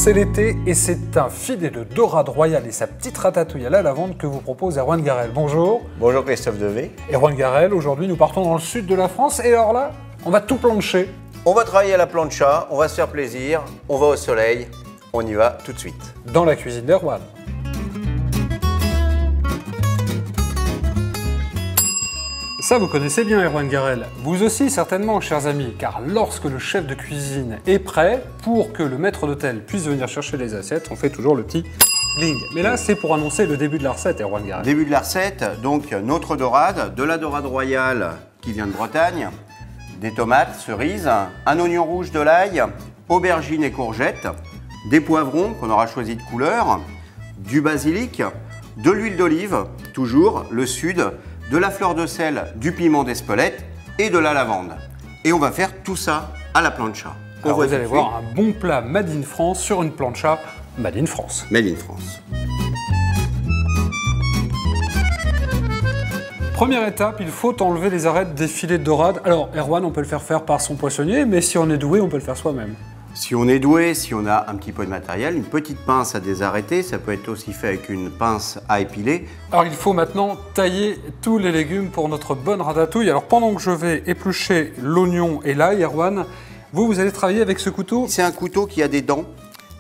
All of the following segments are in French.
c'est l'été et c'est un filet de dorade royale et sa petite ratatouille à la lavande que vous propose Erwan Garel. Bonjour. Bonjour Christophe Devé. Erwan Garel, aujourd'hui nous partons dans le sud de la France et alors là, on va tout plancher. On va travailler à la plancha, on va se faire plaisir, on va au soleil, on y va tout de suite. Dans la cuisine d'Erwan. Ça, vous connaissez bien Erwan Garel. Vous aussi, certainement, chers amis, car lorsque le chef de cuisine est prêt, pour que le maître d'hôtel puisse venir chercher les assiettes, on fait toujours le petit bling. Mais là, c'est pour annoncer le début de la recette, Erwan Garel. Début de la recette, donc notre dorade, de la dorade royale qui vient de Bretagne, des tomates, cerises, un oignon rouge, de l'ail, aubergines et courgettes, des poivrons qu'on aura choisi de couleur, du basilic, de l'huile d'olive, toujours le sud, de la fleur de sel, du piment d'Espelette et de la lavande. Et on va faire tout ça à la plancha. Alors vous allez voir un bon plat Made in France sur une plancha Made in France. Made in France. Première étape, il faut enlever les arêtes des filets de dorade. Alors Erwan, on peut le faire par son poissonnier, mais si on est doué, on peut le faire soi-même. Si on est doué, si on a un petit peu de matériel, une petite pince à désarrêter, ça peut être aussi fait avec une pince à épiler. Alors il faut maintenant tailler tous les légumes pour notre bonne ratatouille. Alors pendant que je vais éplucher l'oignon et l'ail, Erwan, vous allez travailler avec ce couteau. C'est un couteau qui a des dents,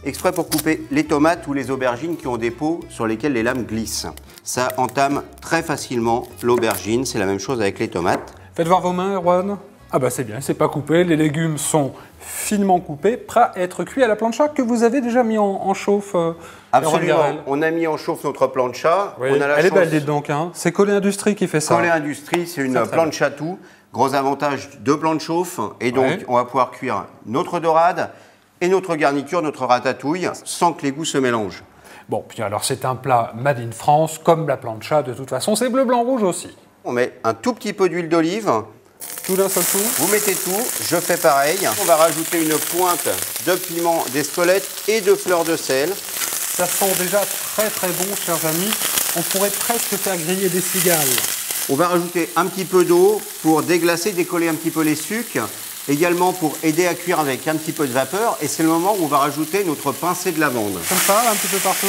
exprès pour couper les tomates ou les aubergines qui ont des peaux sur lesquelles les lames glissent. Ça entame très facilement l'aubergine, c'est la même chose avec les tomates. Faites voir vos mains, Erwan. Ah bah c'est bien, c'est pas coupé, les légumes sont finement coupés, prêts à être cuits à la plancha que vous avez déjà mis en chauffe. Absolument, on a mis en chauffe notre plancha. Oui. On a la Elle chance... est belle, dites donc, hein. C'est Collé Industrie qui fait ça. Collé Industrie, c'est une plancha tout. Gros avantage de plan de chauffe, et donc on va pouvoir cuire notre dorade et notre garniture, notre ratatouille, sans que les goûts se mélangent. Bon, puis alors c'est un plat Made in France, comme la plancha de toute façon, c'est bleu, blanc, rouge aussi. On met un tout petit peu d'huile d'olive. Tout d'un seul coup. Vous mettez tout, je fais pareil. On va rajouter une pointe de piment d'Espelette et de fleur de sel. Ça sent déjà très très bon, chers amis. On pourrait presque faire griller des cigales. On va rajouter un petit peu d'eau pour déglacer, décoller un petit peu les sucs. Également pour aider à cuire avec un petit peu de vapeur. Et c'est le moment où on va rajouter notre pincée de lavande. Comme ça, un petit peu partout.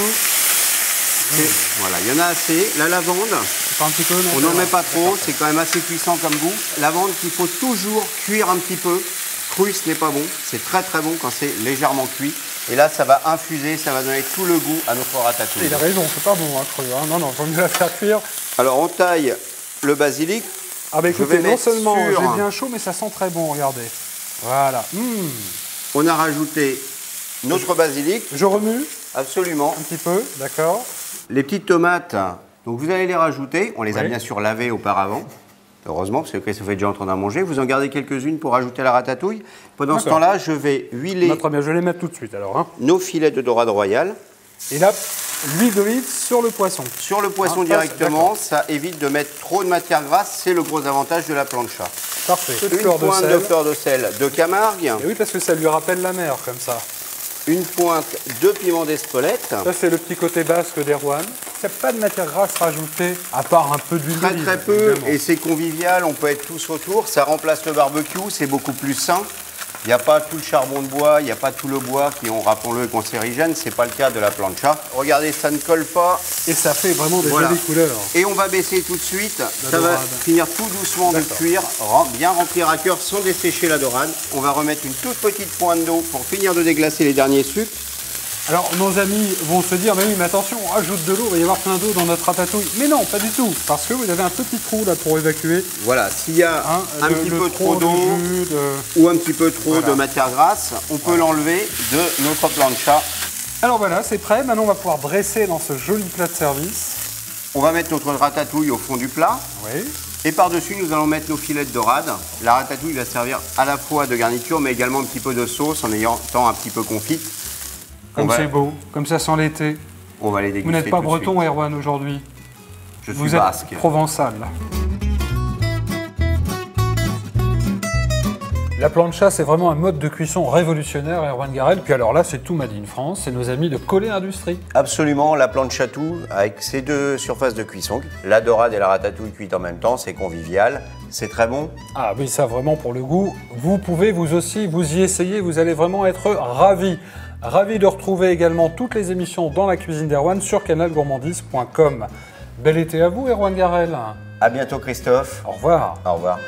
Voilà, il y en a assez. La lavande, un petit peu, non, on n'en met pas trop, c'est quand même assez puissant comme goût. Lavande qu'il faut toujours cuire un petit peu. Cru, ce n'est pas bon. C'est très très bon quand c'est légèrement cuit. Et là, ça va infuser, ça va donner tout le goût à notre ratatouille. Il a raison, c'est pas bon, hein, cru. Hein. Non, vaut mieux la faire cuire. Alors, on taille le basilic. Ah bah écoutez, non seulement j'ai bien chaud, mais ça sent très bon, regardez. Voilà. On a rajouté notre basilic. Je remue. Absolument. Un petit peu, d'accord. Les petites tomates, donc vous allez les rajouter. On les a bien sûr lavées auparavant. Heureusement, parce que Christophe est déjà en train d'en manger. Vous en gardez quelques-unes pour rajouter à la ratatouille. Pendant ce temps-là, je vais huiler très bien, je vais les mettre tout de suite alors. Hein. Nos filets de dorade royale. Et là, l'huile d'olive sur le poisson. Sur le poisson directement, ça évite de mettre trop de matière grasse. C'est le gros avantage de la plancha. Parfait. Une pointe de fleur de sel de Camargue. Et oui, parce que ça lui rappelle la mer comme ça. Une pointe de piment d'Espelette. Ça, c'est le petit côté basque d'Erwan. Il n'y a pas de matière grasse rajoutée, à part un peu d'huile d'olive. Très peu, évidemment. Et c'est convivial, on peut être tous autour. Ça remplace le barbecue, c'est beaucoup plus sain. Il n'y a pas tout le charbon de bois, il n'y a pas tout le bois qui, rappelons-le, est cancérigène. Ce n'est pas le cas de la plancha. Regardez, ça ne colle pas. Et ça fait vraiment des jolies couleurs. Et on va baisser tout de suite. Ça va finir tout doucement de cuire, bien remplir à cœur sans dessécher la dorade. On va remettre une toute petite pointe d'eau pour finir de déglacer les derniers sucres. Alors, nos amis vont se dire, mais oui, mais attention, on rajoute de l'eau, il va y avoir plein d'eau dans notre ratatouille. Mais non, pas du tout, parce que vous avez un petit trou là pour évacuer. Voilà, s'il y a un petit peu trop d'eau ou un petit peu trop de matière grasse, on peut l'enlever de notre plancha. Alors voilà, c'est prêt. Maintenant, on va pouvoir dresser dans ce joli plat de service. On va mettre notre ratatouille au fond du plat. Oui. Et par-dessus, nous allons mettre nos filets de dorade. La ratatouille va servir à la fois de garniture, mais également un petit peu de sauce en ayant un petit peu confite. Comme c'est beau, comme ça sent l'été. On va les déguster. Vous n'êtes pas breton, Erwan, aujourd'hui. Je suis basque. Vous êtes provençal. La plancha, c'est vraiment un mode de cuisson révolutionnaire, Erwan Garel. Puis alors là, c'est tout Made in France. C'est nos amis de Collé Industrie. Absolument, la plancha tout, avec ces deux surfaces de cuisson. La dorade et la ratatouille cuites en même temps, c'est convivial. C'est très bon. Ah oui, ça vraiment pour le goût. Vous pouvez vous aussi vous y essayer. Vous allez vraiment être ravis. Ravi de retrouver également toutes les émissions dans la cuisine d'Erwan sur canalgourmandise.com. Bel été à vous, Erwan Garel. À bientôt, Christophe. Au revoir. Au revoir.